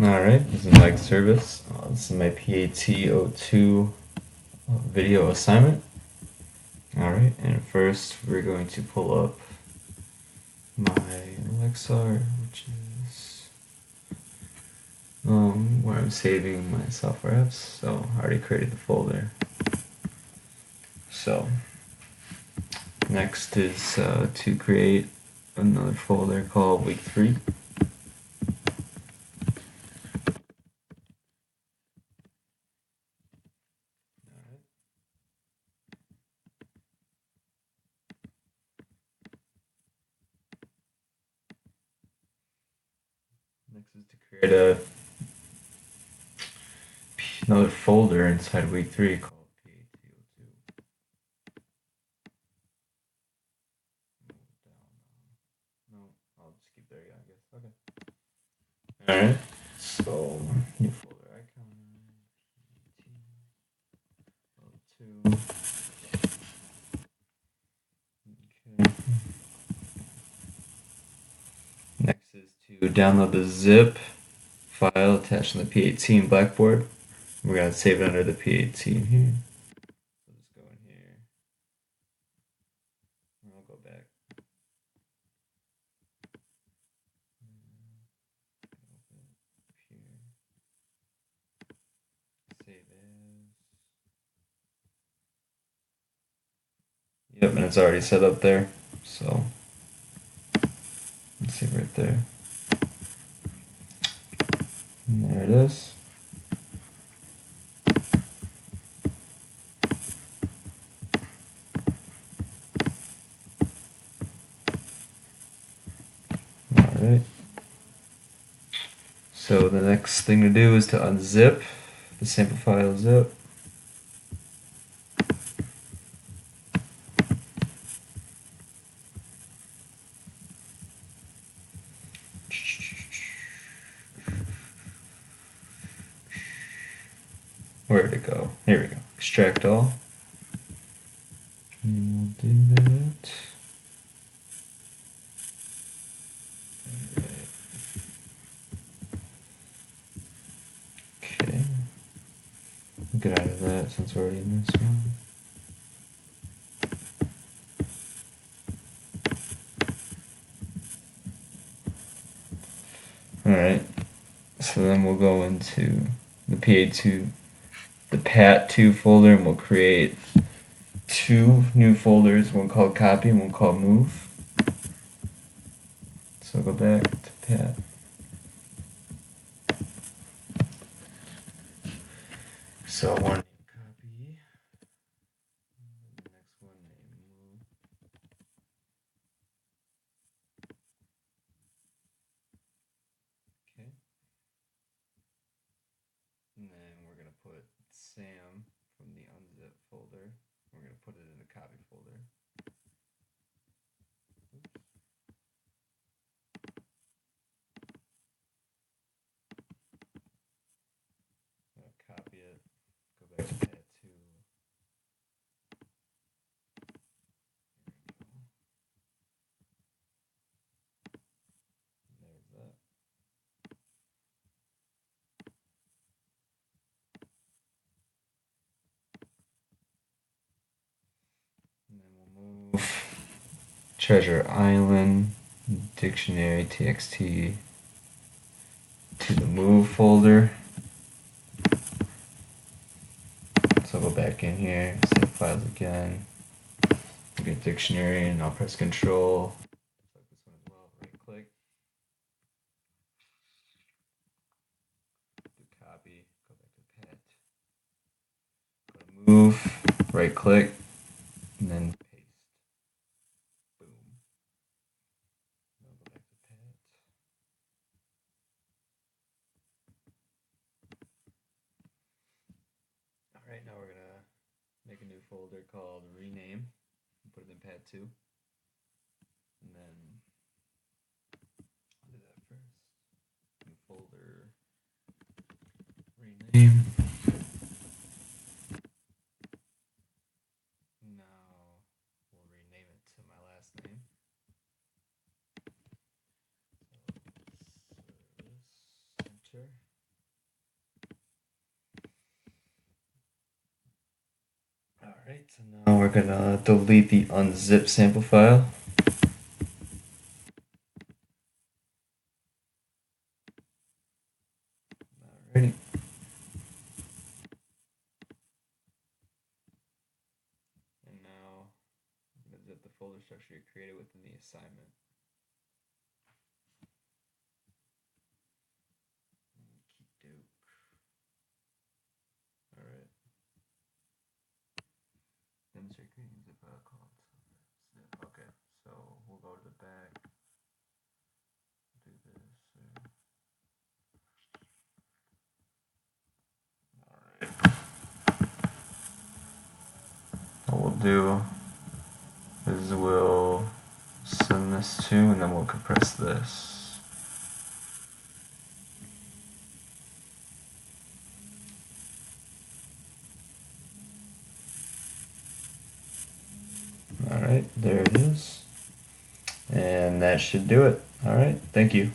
Alright, this is Mike's service. This is my PAT02 video assignment. Alright, and first we're going to pull up my Lexar, which is where I'm saving my software apps. So I already created the folder. So next is to create another folder called week 3. Next is to create another folder inside week 3 called PAT02. No, I'll just keep there, I guess. Okay. Alright, so new folder icon. PAT02. Okay. Next is to download the zip file attached to the P18 Blackboard. We're going to save it under the P18 here. So just go in here. And I'll go back. Save as. Yep, and it's already set up there. So let's see right there. And there it is. Alright. So the next thing to do is to unzip the sample file zip. Where'd it go? Here we go. Extract all. And we'll do that. Okay. Get out of that since we're already in this one. Alright. So then we'll go into the PA2, the PAT2 folder, and we'll create 2 new folders, one called copy and one called move. So go back to PAT. So one name copy, the next one name move. Okay. And then we're going to put Sam from the unzip folder. We're going to put it in the copy folder. Copy it, go back to PAT 2. There's that. And then we'll move Treasure Island dictionary txt to the move folder. So I'll go back in here, save files again, get dictionary, and I'll press Control. Select this one as well, right click. Do copy, go back to PAT. Go to move, right click, and then paste. Boom. Now go back to PAT. Alright, now we're gonna make a new folder called rename. Put it in PAT 2. And then I'll do that first. New folder rename. Now we'll rename it to my last name. So service center. So now we're gonna delete the unzip sample file. Alrighty. And now I'm gonna zip the folder structure you created within the assignment. Alright. Demonstrate creating zip file called zip. Okay, so we'll go to the back. Do this. Alright. What we'll do is we'll send this to, and then we'll compress this. Alright, there it is. And that should do it. Alright, thank you.